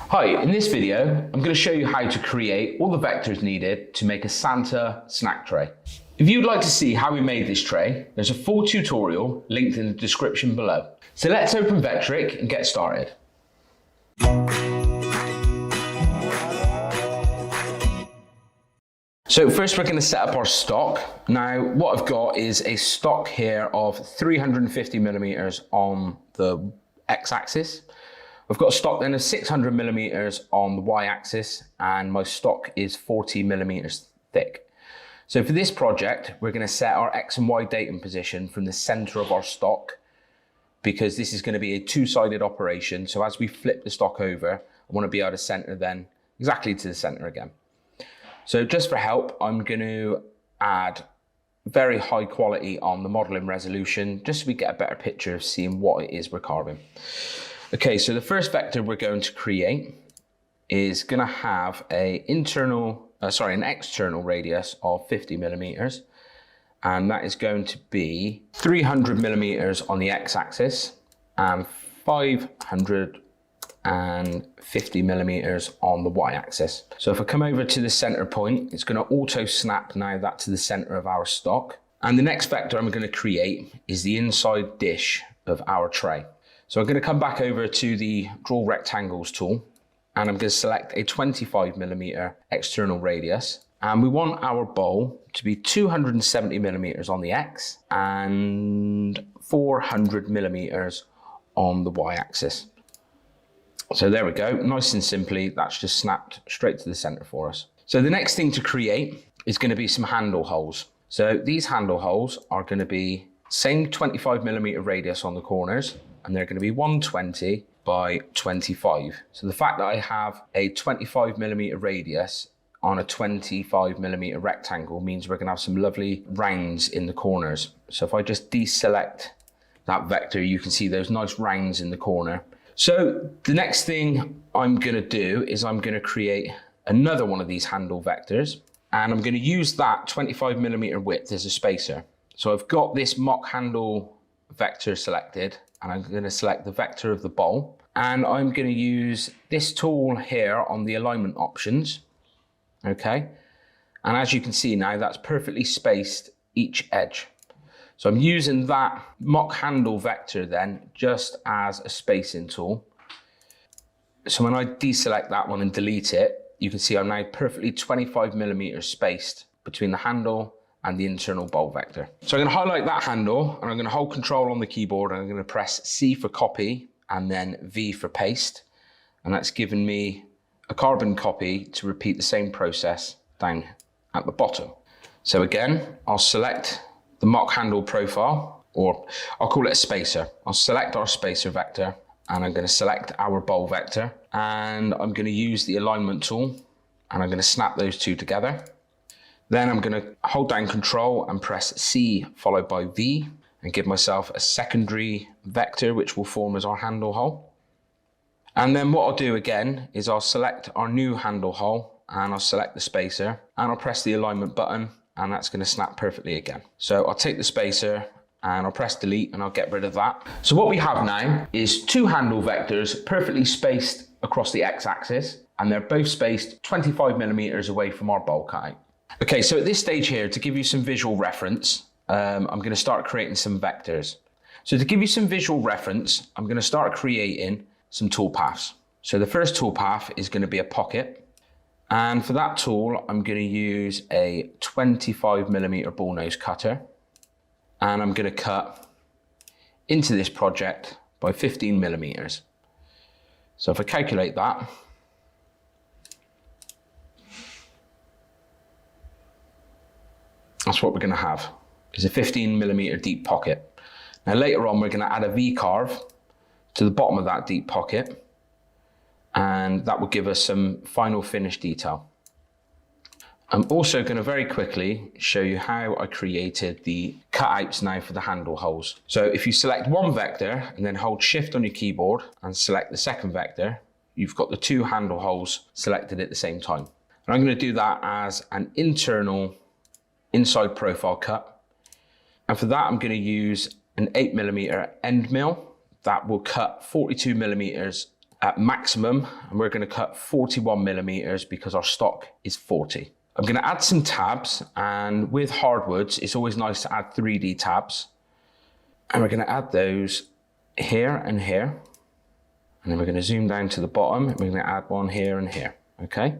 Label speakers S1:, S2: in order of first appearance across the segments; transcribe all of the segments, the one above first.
S1: Hi, in this video, I'm going to show you how to create all the vectors needed to make a Santa snack tray. If you'd like to see how we made this tray, there's a full tutorial linked in the description below. So let's open Vectric and get started. So first we're going to set up our stock. Now what I've got is a stock here of 350mm on the x-axis. I've got a stock then of 600mm on the y-axis, and my stock is 40mm thick. So for this project, we're going to set our X and Y datum position from the center of our stock, because this is going to be a two-sided operation. So as we flip the stock over, I want to be able to center then exactly to the center again. So just for help, I'm going to add very high quality on the modeling resolution, just so we get a better picture of seeing what it is we're carving. Okay, so the first vector we're going to create is going to have an external radius of 50mm, and that is going to be 300mm on the x-axis and 550mm on the y-axis. So if I come over to the center point, it's going to auto snap now that to the center of our stock. And the next vector I'm going to create is the inside dish of our tray. So I'm going to come back over to the Draw Rectangles tool, and I'm going to select a 25mm external radius. And we want our bowl to be 270mm on the X and 400mm on the Y-axis. So there we go, nice and simply, that's just snapped straight to the center for us. So the next thing to create is going to be some handle holes. So these handle holes are going to be same 25mm radius on the corners, and they're going to be 120 by 25. So the fact that I have a 25mm radius on a 25mm rectangle means we're going to have some lovely rounds in the corners. So if I just deselect that vector, you can see those nice rounds in the corner. So the next thing I'm going to do is I'm going to create another one of these handle vectors, and I'm going to use that 25mm width as a spacer. So I've got this mock handle vector selected, and I'm going to select the vector of the bowl, and I'm going to use this tool here on the alignment options. Okay, and as you can see now, that's perfectly spaced each edge. So I'm using that mock handle vector then just as a spacing tool. So when I deselect that one and delete it, you can see I'm now perfectly 25mm spaced between the handle and the internal bowl vector. So I'm going to highlight that handle, and I'm going to hold Control on the keyboard, and I'm going to press C for copy and then V for paste, and that's given me a carbon copy to repeat the same process down at the bottom. So again, I'll select the mock handle profile, or I'll call it a spacer. I'll select our spacer vector, and I'm going to select our bowl vector, and I'm going to use the alignment tool, and I'm going to snap those two together. Then I'm going to hold down Control and press C followed by V and give myself a secondary vector which will form as our handle hole. And then what I'll do again is I'll select our new handle hole, and I'll select the spacer, and I'll press the alignment button, and that's going to snap perfectly again. So I'll take the spacer and I'll press delete, and I'll get rid of that. So what we have now is two handle vectors perfectly spaced across the x-axis, and they're both spaced 25mm away from our bowl cutout. Okay, so at this stage here, to give you some visual reference, I'm going to start creating some vectors. So to give you some visual reference, I'm going to start creating some toolpaths. So the first toolpath is going to be a pocket. And for that tool, I'm going to use a 25mm ball nose cutter. And I'm going to cut into this project by 15mm. So if I calculate that, that's what we're going to have, is a 15mm deep pocket. Now later on, we're going to add a VCarve to the bottom of that deep pocket, and that will give us some final finish detail. I'm also going to very quickly show you how I created the cutouts now for the handle holes. So if you select one vector and then hold Shift on your keyboard and select the second vector, you've got the two handle holes selected at the same time. And I'm going to do that as an internal inside profile cut. And for that, I'm going to use an 8mm end mill that will cut 42mm at maximum, and we're going to cut 41 millimeters because our stock is 40. I'm going to add some tabs, and with hardwoods, it's always nice to add 3D tabs. And we're going to add those here and here. And then we're going to zoom down to the bottom, and we're going to add one here and here, okay?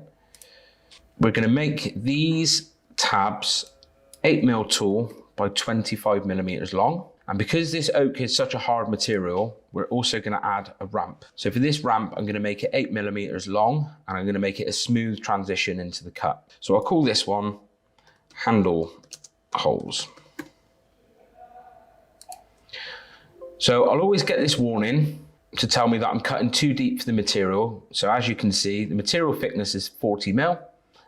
S1: We're going to make these tabs 8mm tall by 25 millimeters long. And because this oak is such a hard material, we're also going to add a ramp. So for this ramp, I'm going to make it 8 millimeters long, and I'm going to make it a smooth transition into the cut. So I'll call this one handle holes. So I'll always get this warning to tell me that I'm cutting too deep for the material. So as you can see, the material thickness is 40mm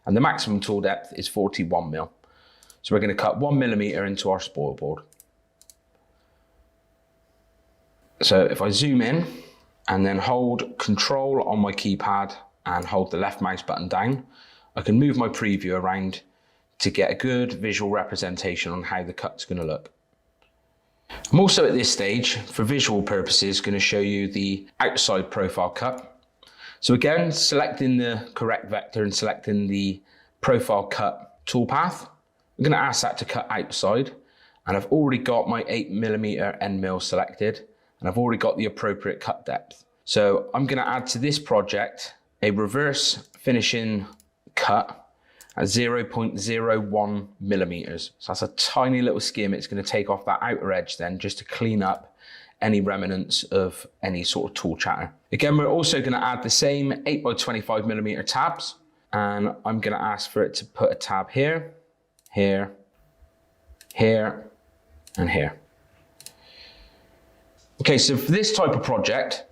S1: and the maximum tool depth is 41mm. So we're going to cut 1 millimeter into our spoil board. So if I zoom in and then hold Control on my keypad and hold the left mouse button down, I can move my preview around to get a good visual representation on how the cut's going to look. I'm also at this stage, for visual purposes, going to show you the outside profile cut. So again, selecting the correct vector and selecting the profile cut toolpath, I'm going to ask that to cut outside, and I've already got my 8mm end mill selected, and I've already got the appropriate cut depth. So I'm going to add to this project a reverse finishing cut at 0.01 millimeters. So that's a tiny little skim. It's going to take off that outer edge then, just to clean up any remnants of any sort of tool chatter. Again, we're also going to add the same 8x25 millimeter tabs, and I'm going to ask for it to put a tab here, here, here, and here. Okay, so for this type of project,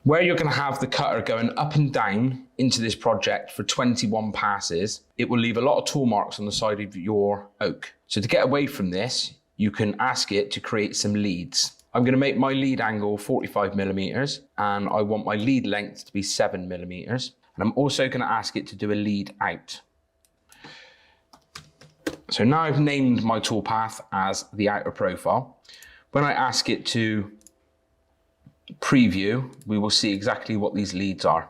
S1: where you're going to have the cutter going up and down into this project for 21 passes, it will leave a lot of tool marks on the side of your oak. So to get away from this, you can ask it to create some leads. I'm going to make my lead angle 45 millimeters, and I want my lead length to be 7 millimeters. And I'm also going to ask it to do a lead out. So now I've named my toolpath as the outer profile. When I ask it to preview, we will see exactly what these leads are.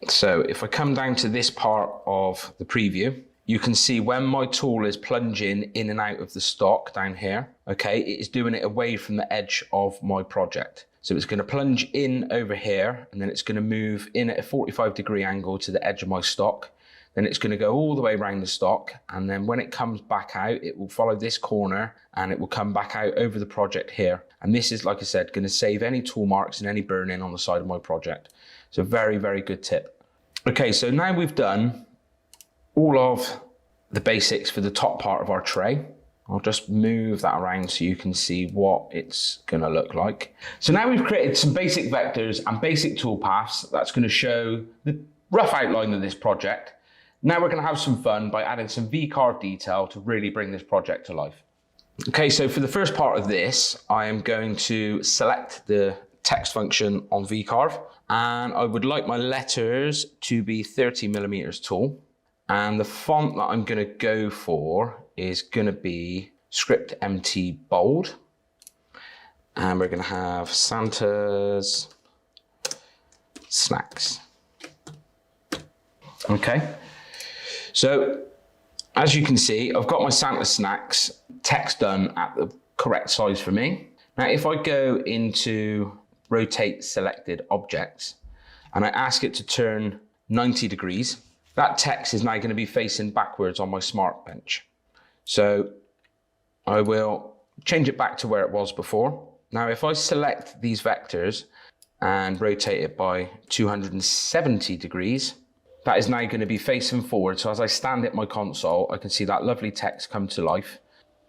S1: So if I come down to this part of the preview, you can see when my tool is plunging in and out of the stock down here, okay, it is doing it away from the edge of my project. So it's going to plunge in over here, and then it's going to move in at a 45-degree angle to the edge of my stock. Then it's going to go all the way around the stock, and then when it comes back out, it will follow this corner and it will come back out over the project here. And this is, like I said, going to save any tool marks and any burn-in on the side of my project. So very, very good tip. Okay, so now we've done all of the basics for the top part of our tray. I'll just move that around so you can see what it's going to look like. So now we've created some basic vectors and basic tool paths that's going to show the rough outline of this project. Now we're going to have some fun by adding some VCarve detail to really bring this project to life. Okay, so for the first part of this, I am going to select the text function on VCarve, and I would like my letters to be 30 millimeters tall. And the font that I'm going to go for is going to be Script MT Bold. And we're going to have Santa's Snacks. Okay. So as you can see, I've got my Santa Snacks text done at the correct size for me. Now, if I go into Rotate Selected Objects and I ask it to turn 90 degrees, that text is now going to be facing backwards on my SmartBench. So I will change it back to where it was before. Now, if I select these vectors and rotate it by 270 degrees, that is now going to be facing forward. So as I stand at my console, I can see that lovely text come to life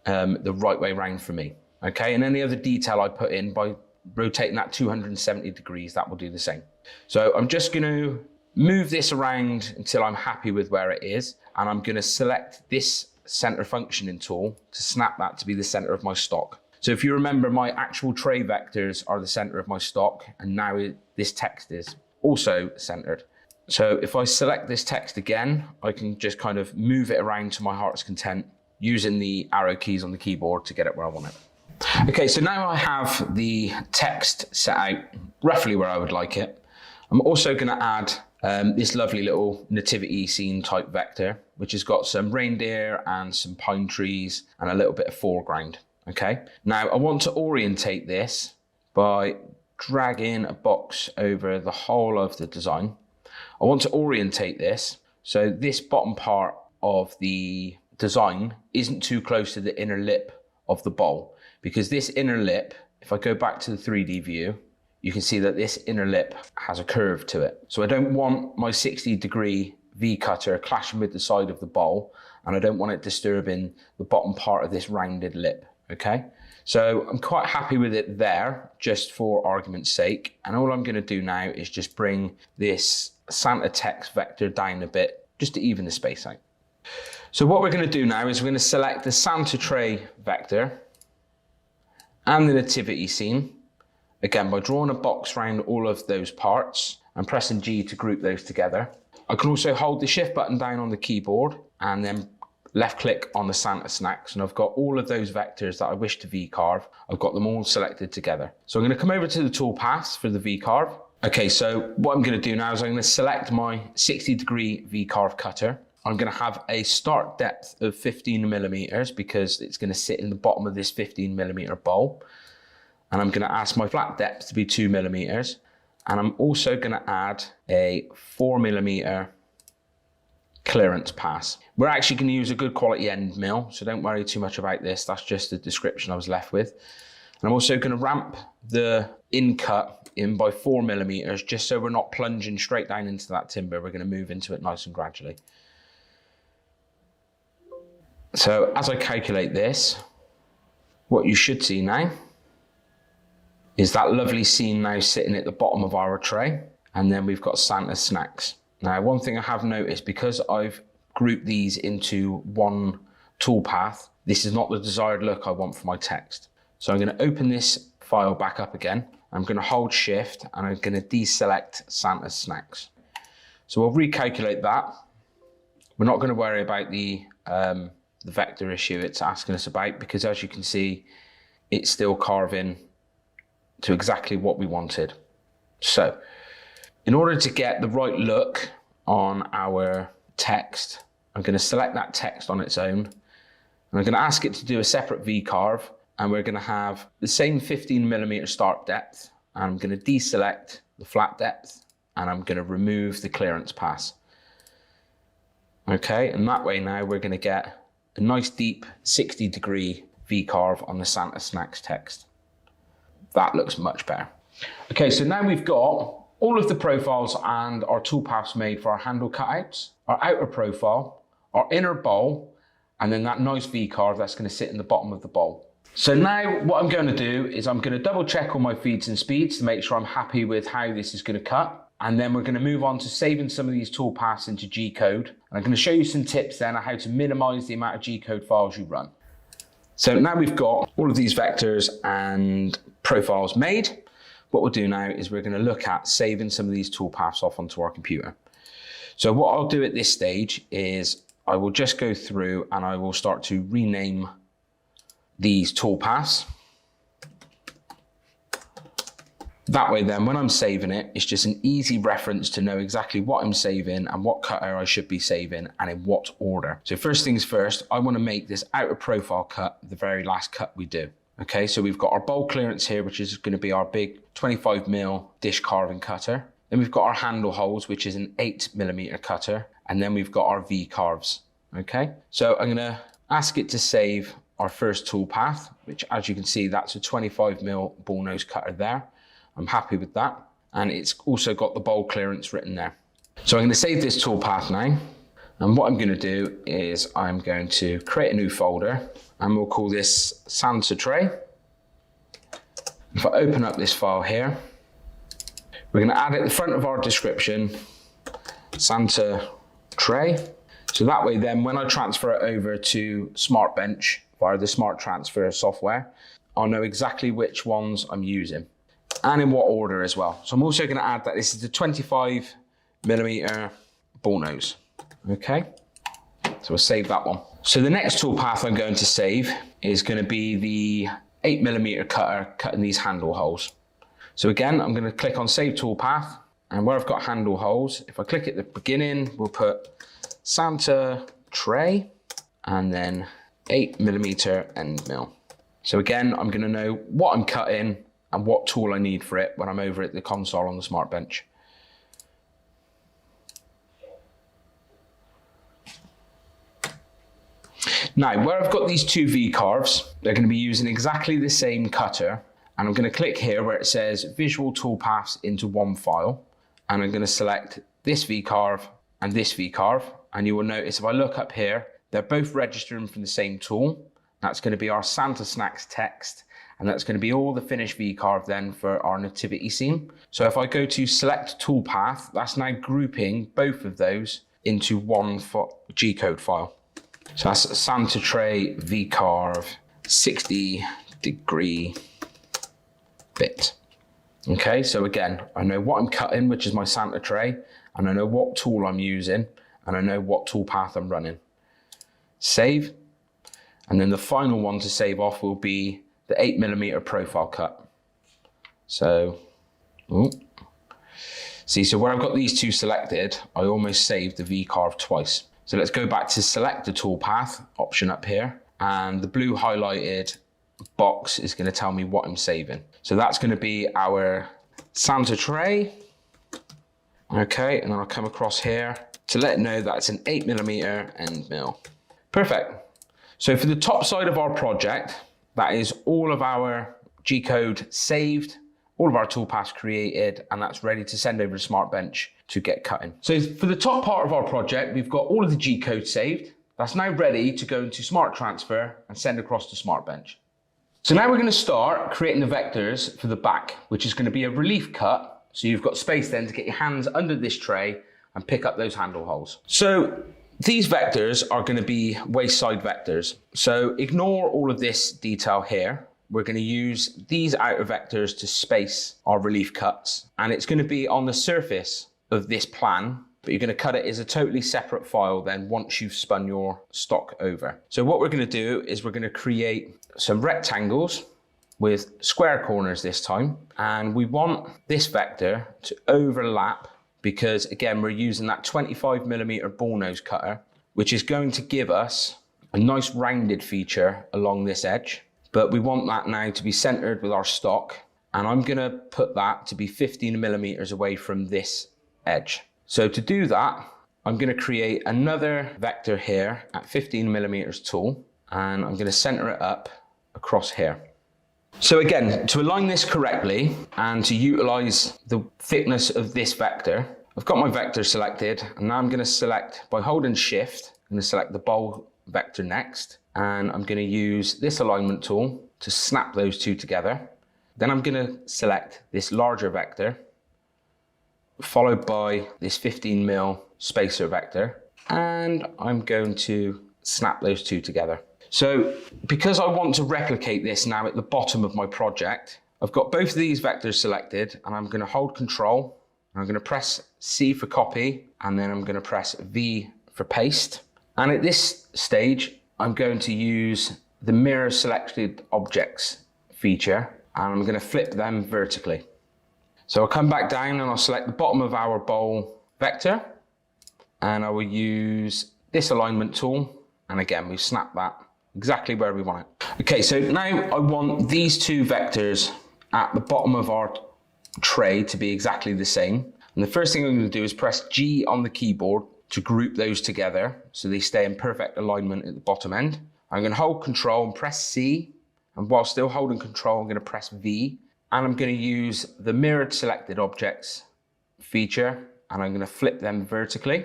S1: the right way around for me. Okay, and any other detail I put in by rotating that 270 degrees, that will do the same. So I'm just going to move this around until I'm happy with where it is. And I'm going to select this center functioning tool to snap that to be the center of my stock. So if you remember, my actual tray vectors are the center of my stock, and now this text is also centered. So if I select this text again, I can just kind of move it around to my heart's content using the arrow keys on the keyboard to get it where I want it. Okay, so now I have the text set out roughly where I would like it. I'm also going to add this lovely little nativity scene type vector, which has got some reindeer and some pine trees and a little bit of foreground. Okay, now I want to orientate this by dragging a box over the whole of the design. I want to orientate this so this bottom part of the design isn't too close to the inner lip of the bowl, because this inner lip, if I go back to the 3D view, you can see that this inner lip has a curve to it. So I don't want my 60-degree V cutter clashing with the side of the bowl, and I don't want it disturbing the bottom part of this rounded lip, okay? So I'm quite happy with it there, just for argument's sake. And all I'm gonna do now is just bring this Santa text vector down a bit, just to even the space out. So what we're going to do now is we're going to select the Santa tray vector and the nativity scene, again by drawing a box around all of those parts and pressing G to group those together. I can also hold the shift button down on the keyboard and then left click on the Santa snacks, and I've got all of those vectors that I wish to VCarve. I've got them all selected together. So I'm going to come over to the toolpaths for the VCarve. Okay, so what I'm going to do now is I'm going to select my 60-degree VCarve cutter. I'm going to have a start depth of 15 millimeters because it's going to sit in the bottom of this 15 millimeter bowl. And I'm going to ask my flat depth to be 2 millimeters. And I'm also going to add a 4 millimeter clearance pass. We're actually going to use a good quality end mill, so don't worry too much about this. That's just the description I was left with. And I'm also going to ramp the in cut in by 4 millimeters, just so we're not plunging straight down into that timber. We're going to move into it nice and gradually. So as I calculate this, what you should see now is that lovely scene now sitting at the bottom of our tray, and then we've got Santa snacks. Now, one thing I have noticed, because I've grouped these into one toolpath, this is not the desired look I want for my text. So I'm going to open this file back up again. I'm going to hold shift and I'm going to deselect Santa snacks. So we'll recalculate that. We're not going to worry about the vector issue it's asking us about, because as you can see, it's still carving to exactly what we wanted. So in order to get the right look on our text, I'm going to select that text on its own, and I'm going to ask it to do a separate VCarve, and we're going to have the same 15 millimeter start depth. And I'm going to deselect the flat depth, and I'm going to remove the clearance pass. Okay, and that way now we're going to get a nice deep 60-degree VCarve on the Santa snacks text. That looks much better. Okay, so now we've got all of the profiles and our toolpaths made for our handle cutouts, our outer profile, our inner bowl, and then that nice VCarve that's going to sit in the bottom of the bowl. So now what I'm going to do is I'm going to double check all my feeds and speeds to make sure I'm happy with how this is going to cut. And then we're going to move on to saving some of these toolpaths into G-code. And I'm going to show you some tips then on how to minimize the amount of G-code files you run. So now we've got all of these vectors and profiles made. What we'll do now is we're going to look at saving some of these toolpaths off onto our computer. So what I'll do at this stage is I will just go through and I will start to rename these toolpaths. That way then, when I'm saving it, it's just an easy reference to know exactly what I'm saving and what cutter I should be saving and in what order. So first things first, I want to make this outer profile cut the very last cut we do. Okay, so we've got our bowl clearance here, which is going to be our big 25mm dish carving cutter. Then we've got our handle holes, which is an 8mm cutter. And then we've got our V-carves. Okay, so I'm going to ask it to save our first toolpath, which as you can see, that's a 25mm ball nose cutter there. I'm happy with that. And it's also got the bowl clearance written there. So I'm going to save this toolpath now. And what I'm going to do is I'm going to create a new folder and we'll call this Santa tray. If I open up this file here, we're going to add at the front of our description, Santa tray. So that way then when I transfer it over to SmartBench via the Smart Transfer software, I'll know exactly which ones I'm using and in what order as well. So I'm also going to add that this is the 25mm ball nose. Okay, so we'll save that one. So the next toolpath I'm going to save is going to be the 8mm cutter cutting these handle holes. So again, I'm going to click on Save Toolpath, and where I've got handle holes, if I click at the beginning, we'll put Santa tray and then 8mm end mill. So again, I'm going to know what I'm cutting and what tool I need for it when I'm over at the console on the SmartBench. Now, where I've got these two VCarves, they're going to be using exactly the same cutter, and I'm going to click here where it says Visual Toolpaths into one file, and I'm going to select this VCarve and this VCarve, and you will notice if I look up here, they're both registering from the same tool. That's going to be our Santa Snacks text, and that's going to be all the finished VCarve then for our nativity scene. So if I go to Select Toolpath, that's now grouping both of those into one G-code file. So that's Santa tray VCarve 60-degree bit. Okay, so again, I know what I'm cutting, which is my Santa tray, and I know what tool I'm using, and I know what toolpath I'm running. Save, and then the final one to save off will be the 8mm profile cut. So, see, so where I've got these two selected, I almost saved the VCarve twice. So let's go back to select the toolpath option up here, and the blue highlighted box is going to tell me what I'm saving. So that's going to be our Santa tray. Okay, and then I'll come across here to let it know that it's an 8mm end mill. Perfect. So for the top side of our project, that is all of our G-code saved, all of our toolpaths created, and that's ready to send over to SmartBench to get cutting. So for the top part of our project, we've got all of the G-code saved. That's now ready to go into Smart Transfer and send across to SmartBench. So now we're going to start creating the vectors for the back, which is going to be a relief cut. So you've got space then to get your hands under this tray and pick up those handle holes. So these vectors are going to be waist side vectors. So ignore all of this detail here. We're going to use these outer vectors to space our relief cuts, and it's going to be on the surface of this plan, but you're going to cut it as a totally separate file then once you've spun your stock over. So what we're going to do is we're going to create some rectangles with square corners this time, and we want this vector to overlap because again we're using that 25mm ball nose cutter, which is going to give us a nice rounded feature along this edge. But we want that now to be centered with our stock, and I'm going to put that to be 15mm away from this edge. So to do that, I'm going to create another vector here at 15mm tool, and I'm going to center it up across here. So again, to align this correctly and to utilize the thickness of this vector, I've got my vector selected, and now I'm going to select, by holding shift, I'm going to select the bowl vector next, and I'm going to use this alignment tool to snap those two together. Then I'm going to select this larger vector, followed by this 15mm spacer vector, and I'm going to snap those two together. So because I want to replicate this now at the bottom of my project, I've got both of these vectors selected, and I'm going to hold Control, and I'm going to press C for copy, and then I'm going to press V for paste. And at this stage, I'm going to use the mirror selected objects feature, and I'm going to flip them vertically. So I'll come back down and I'll select the bottom of our bowl vector, and I will use this alignment tool, and again we snap that exactly where we want it. Okay, so now I want these two vectors at the bottom of our tray to be exactly the same, and the first thing I'm going to do is press G on the keyboard to group those together so they stay in perfect alignment at the bottom end. I'm going to hold Control and press C, and while still holding Control, I'm going to press V, and I'm going to use the mirrored selected objects feature, and I'm going to flip them vertically.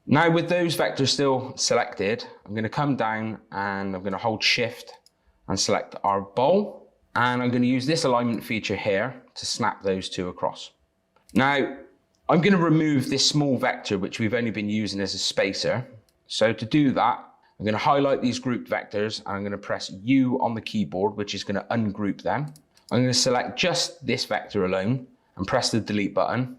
S1: Now with those vectors still selected, I'm going to come down and I'm going to hold Shift and select our bowl, and I'm going to use this alignment feature here to snap those two across. Now I'm going to remove this small vector which we've only been using as a spacer. So to do that, I'm going to highlight these grouped vectors, and I'm going to press U on the keyboard, which is going to ungroup them. I'm going to select just this vector alone and press the delete button,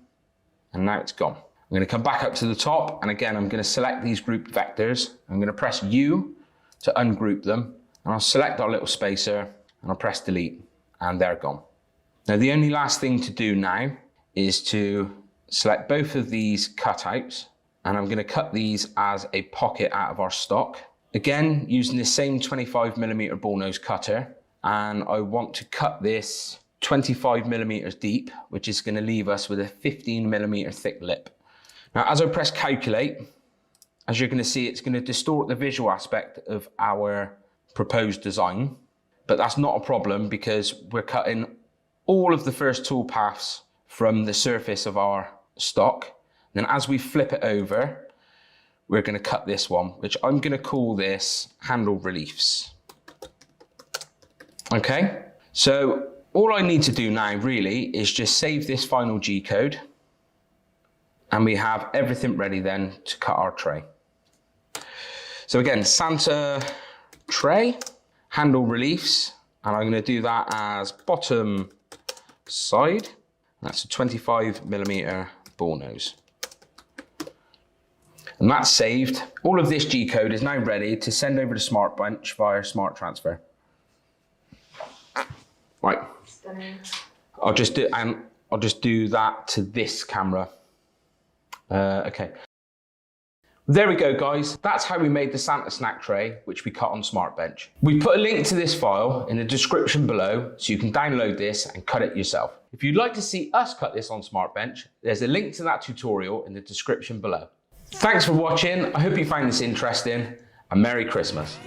S1: and now it's gone. I'm going to come back up to the top, and again I'm going to select these grouped vectors. I'm going to press U to ungroup them, and I'll select our little spacer, and I'll press delete, and they're gone. Now the only last thing to do now is to select both of these cutouts, and I'm going to cut these as a pocket out of our stock. Again, using the same 25mm ball nose cutter, and I want to cut this 25mm deep, which is going to leave us with a 15mm thick lip. Now, as I press calculate, as you're going to see, it's going to distort the visual aspect of our proposed design, but that's not a problem because we're cutting all of the first tool paths from the surface of our stock. Then as we flip it over, we're going to cut this one, which I'm going to call this handle reliefs. Okay, so all I need to do now really is just save this final G code, and we have everything ready then to cut our tray. So again, Santa tray, handle reliefs, and I'm going to do that as bottom side. That's a 25mm ball nose. And that's saved. All of this G code is now ready to send over to SmartBench via Smart Transfer. Right.
S2: Stunning.
S1: I'll just do that to this camera. Okay. There we go, guys. That's how we made the Santa snack tray, which we cut on SmartBench. We put a link to this file in the description below, so you can download this and cut it yourself. If you'd like to see us cut this on SmartBench, there's a link to that tutorial in the description below. Thanks for watching. I hope you found this interesting, and Merry Christmas.